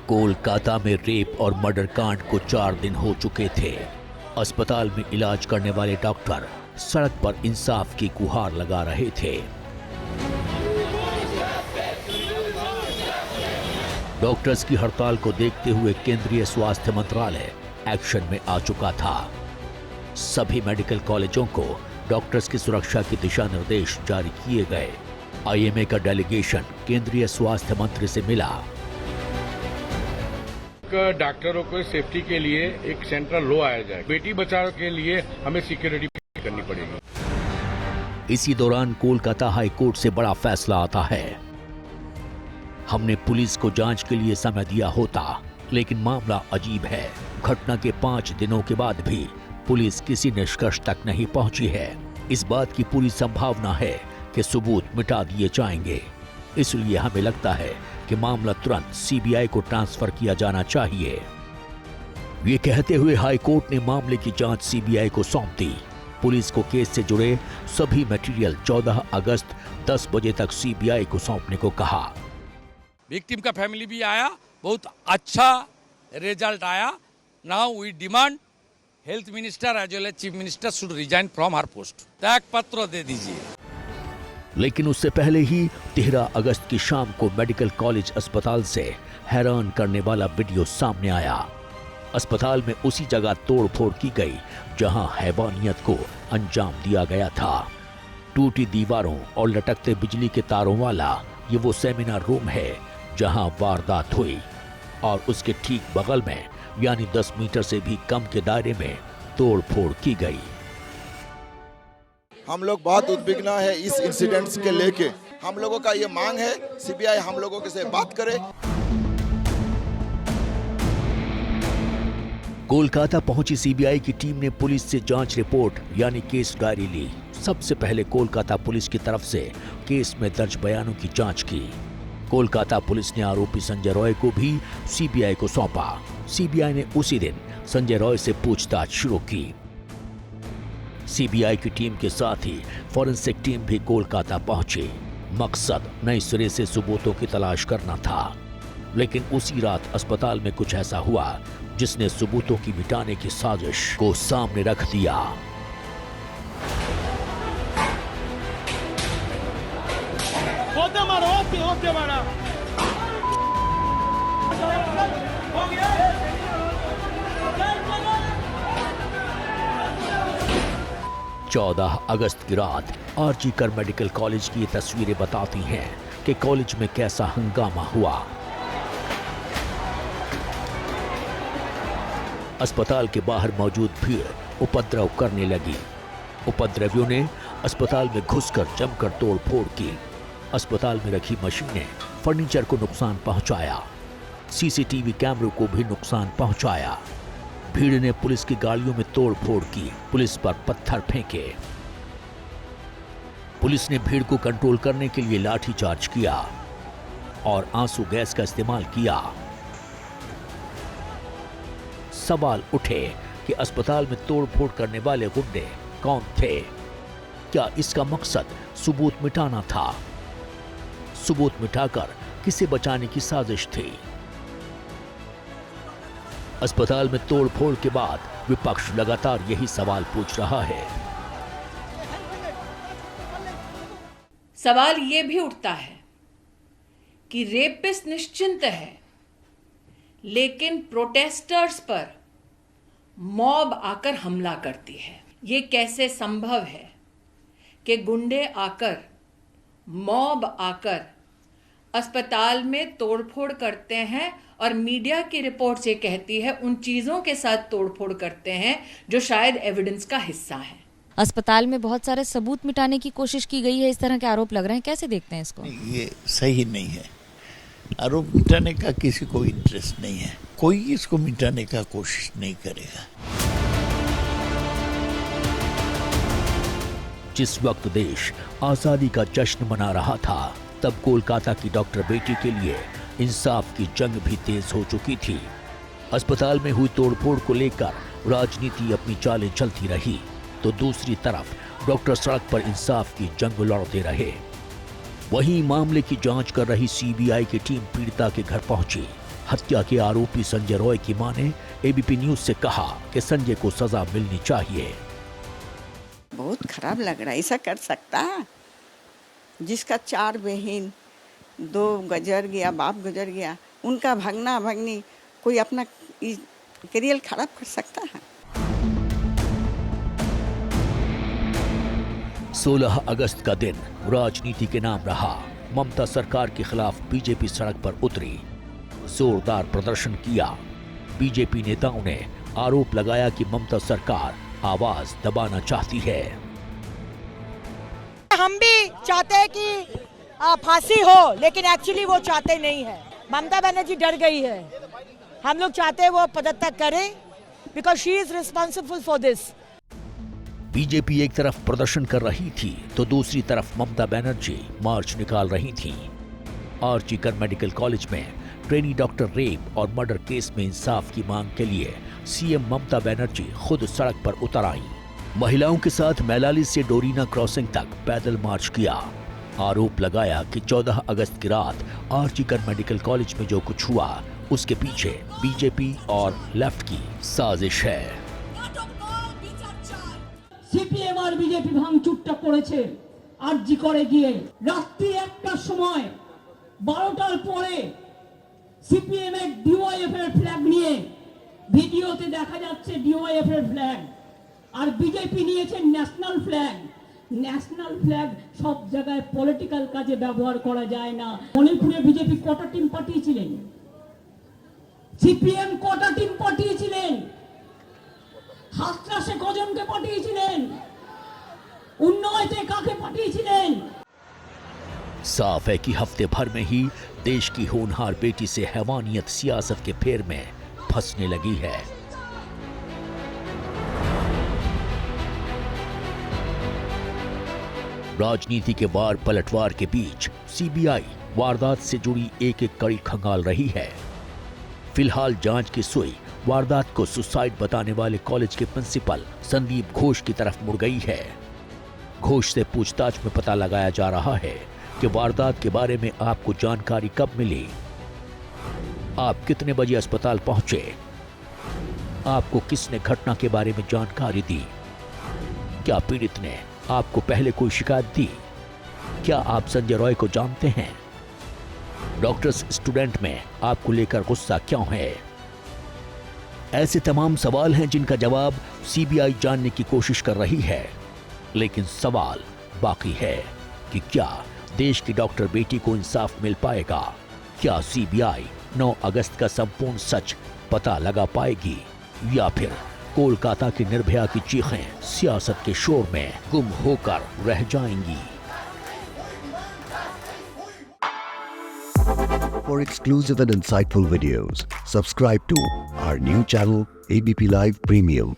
कोलकाता में रेप और मर्डर कांड को 4 दिन हो चुके थे। अस्पताल में इलाज करने वाले डॉक्टर सड़क पर इंसाफ की गुहार लगा रहे थे। डॉक्टर्स की हड़ताल को देखते हुए केंद्रीय स्वास्थ्य मंत्रालय एक्शन में आ चुका था। सभी मेडिकल कॉलेजों को डॉक्टर्स की सुरक्षा के दिशा निर्देश जारी किए गए। आईएमए का डेलीगेशन केंद्रीय स्वास्थ्य मंत्री से मिला। डॉक्टरों को सेफ्टी के लिए एक सेंट्रल लॉ आया जाए। बेटी बचाव के लिए हमें सिक्योरिटी करनी पड़ेगी। इसी दौरान कोलकाता हाई कोर्ट से बड़ा फैसला आता है। हमने पुलिस को जांच के लिए समय दिया होता, लेकिन मामला अजीब है। घटना के 5 दिनों के बाद भी पुलिस किसी निष्कर्ष तक नहीं पहुंची है। इस बात की पूरी संभावना है कि सबूत मिटा दिए जाएंगे। इसलिए हमें लगता है कि मामला तुरंत सीबीआई को ट्रांसफर किया जाना चाहिए। ये कहते हुए हाई कोर्ट ने मामले की जांच सीबीआई को सौंप दी। पुलिस को केस से जुड़े सभी मटेरियल 14 अगस्त 10 बजे तक सीबीआई को सौंपने को कहा। विक्टिम का फैमिली भी आया, बहुत अच्छा रिजल्ट आया। Now we demand health minister as well as chief minister should resign from her post. त्याग पत्र दे दीजिए। लेकिन उससे पहले ही 13 अगस्त की शाम को मेडिकल कॉलेज अस्पताल से हैरान करने वाला वीडियो सामने आया। अस्पताल में उसी जगह तोड़फोड़ की गई जहां हैवानियत को अंजाम दिया गया था। टूटी दीवारों और लटकते बिजली के तारों वाला ये वो सेमिनार रूम है जहां वारदात हुई, और उसके ठीक बगल में यानी 10 मीटर से भी कम के दायरे में तोड़फोड़ की गई। हम लोग बहुत उद्विग्न है इस इंसिडेंट्स के लेके। हम लोगों का ये मांग है सीबीआई हम लोगों के से बात करे। कोलकाता पहुंची सीबीआई की टीम ने पुलिस से जांच रिपोर्ट यानी केस डायरी ली। सबसे पहले कोलकाता पुलिस की तरफ से केस में दर्ज बयानों की जांच की। कोलकाता पुलिस ने आरोपी संजय रॉय को भी सीबीआई को सौंपा। सीबीआई ने उसी दिन संजय रॉय से पूछताछ शुरू की। सीबीआई की टीम के साथ ही फॉरेंसिक टीम भी कोलकाता पहुंची। मकसद नए सिरे से सबूतों की तलाश करना था। लेकिन उसी रात अस्पताल में कुछ ऐसा हुआ जिसने सबूतों की मिटाने की साजिश को सामने रख दिया। होते मारा। 14 अगस्त की रात आरजी कर मेडिकल कॉलेज की ये तस्वीरें बताती हैं कि कॉलेज में कैसा हंगामा हुआ। अस्पताल के बाहर मौजूद भीड़ उपद्रव करने लगी। उपद्रवियों ने अस्पताल में घुसकर जमकर तोड़फोड़ की। अस्पताल में रखी मशीनें, फर्नीचर को नुकसान पहुंचाया। सीसीटीवी कैमरों को भी नुकसान पहुंचाया। भीड़ ने पुलिस की गाड़ियों में तोड़फोड़ की, पुलिस पर पत्थर फेंके। पुलिस ने भीड़ को कंट्रोल करने के लिए लाठीचार्ज किया और आंसू गैस का इस्तेमाल किया। सवाल उठे कि अस्पताल में तोड़फोड़ करने वाले गुंडे कौन थे? क्या इसका मकसद सबूत मिटाना था? सबूत मिटाकर किसे बचाने की साजिश थी? अस्पताल में तोड़फोड़ के बाद विपक्ष लगातार यही सवाल पूछ रहा है। सवाल यह भी उठता है कि रेपिस्ट निश्चिंत है, लेकिन प्रोटेस्टर्स पर मॉब आकर हमला करती है। ये कैसे संभव है कि गुंडे आकर, मॉब आकर अस्पताल में तोड़फोड़ करते हैं और मीडिया की रिपोर्ट ये कहती है उन चीजों के साथ तोड़फोड़ करते हैं जो शायद एविडेंस का हिस्सा है। अस्पताल में बहुत सारे सबूत मिटाने की कोशिश की गई है, इस तरह के आरोप लग रहे हैं, कैसे देखते हैं इसको? ये सही नहीं है। आरोप मिटाने का किसी को इंटरेस्ट नहीं है। कोई इसको मिटाने का कोशिश नहीं करेगा। जिस वक्त देश आजादी का जश्न मना रहा था, तब कोलकाता की डॉक्टर बेटी के लिए इंसाफ की जंग भी तेज हो चुकी थी। अस्पताल में हुई तोड़फोड़ को लेकर राजनीति अपनी चालें चलती रही, तो दूसरी तरफ डॉक्टर सड़क पर इंसाफ की जंग लड़ते रहे। वहीं मामले की जांच कर रही सीबीआई की टीम पीड़िता के घर पहुंची। हत्या के आरोपी संजय रॉय की मां ने एबीपी न्यूज से कहा कि संजय को सजा मिलनी चाहिए। बहुत खराब लग रहा है, ऐसा कर सकता है? जिसका 4 बहन, 2 गुजर गया, बाप गुजर गया, उनका भगना भगनी कोई अपना करियर खराब कर सकता है? 16 अगस्त का दिन राजनीति के नाम रहा। ममता सरकार के खिलाफ बीजेपी सड़क पर उतरी, जोरदार प्रदर्शन किया। बीजेपी नेताओं ने आरोप लगाया कि ममता सरकार आवाज दबाना चाहती है। हम भी चाहते हैं कि फांसी हो, लेकिन एक्चुअली वो चाहते नहीं है। ममता बनर्जी डर गई है। हम लोग चाहते हैं वो पदत्याग करे, because she is responsible for this. BJP एक तरफ प्रदर्शन कर रही थी तो दूसरी तरफ ममता बनर्जी मार्च निकाल रही थी। आरजी कर मेडिकल कॉलेज में ट्रेनी डॉक्टर रेप और मर्डर केस में इंसाफ की मांग के लिए सीएम ममता बनर्जी खुद सड़क पर उतर आई। महिलाओं के साथ मैलाली से डोरीना क्रॉसिंग तक पैदल मार्च किया। आरोप लगाया कि 14 अगस्त की रात आरजी कर मेडिकल कॉलेज में जो कुछ हुआ उसके पीछे बीजेपी और लेफ्ट की साजिश है। সিপিএম আর বিজেপি ভাঙচুরটা করেছে আরজি করে গিয়ে রাত্রি 1টার সময় 12টার পরে সিপিএম এর ডিওয়াইএফ এর ফ্ল্যাগ নিয়ে ভিডিওতে দেখা যাচ্ছে ডিওয়াইএফ এর ফ্ল্যাগ, আর বিজেপি নিয়েছে ন্যাশনাল ফ্ল্যাগ। ন্যাশনাল ফ্ল্যাগ সব জায়গায় পলিটিক্যাল কাজে ব্যবহার করা যায় না। মণিপুরে বিজেপি কটা টিম পাঠিয়েছিলেন? সিপিএম কটা টিম পাঠিয়েছিলেন? হাতরাসে কজনকে পাঠিয়েছিলেন? উন্নয়তে কাকে পাঠিয়েছিলেন? साफ है कि हफ्ते भर में ही देश की होनहार बेटी से हैवानियत सियासत के फेर में फंसने लगी है। राजनीति के वार पलटवार के बीच सीबीआई वारदात से जुड़ी एक एक कड़ी खंगाल रही है। फिलहाल जांच की सुई वारदात को सुसाइड बताने वाले कॉलेज के प्रिंसिपल संदीप घोष की तरफ मुड़ गई है। घोष से पूछताछ में पता लगाया जा रहा है कि वारदात के बारे में आपको जानकारी कब मिली, आप कितने बजे अस्पताल पहुंचे, आपको किसने घटना के बारे में जानकारी दी, क्या पीड़ित ने आपको पहले कोई शिकायत दी, क्या आप संजय रॉय को जानते हैं, डॉक्टर्स स्टूडेंट में आपको लेकर गुस्सा क्यों है। ऐसे तमाम सवाल हैं जिनका जवाब सीबीआई जानने की कोशिश कर रही है, लेकिन सवाल बाकी है कि क्या देश की डॉक्टर बेटी को इंसाफ मिल पाएगा। क्या सीबीआई 9 अगस्त का संपूर्ण सच पता लगा पाएगी या फिर कोलकाता की निर्भया की चीखें सियासत के शोर में गुम होकर रह जाएंगी। For exclusive and insightful videos, subscribe to our new channel ABP Live Premium.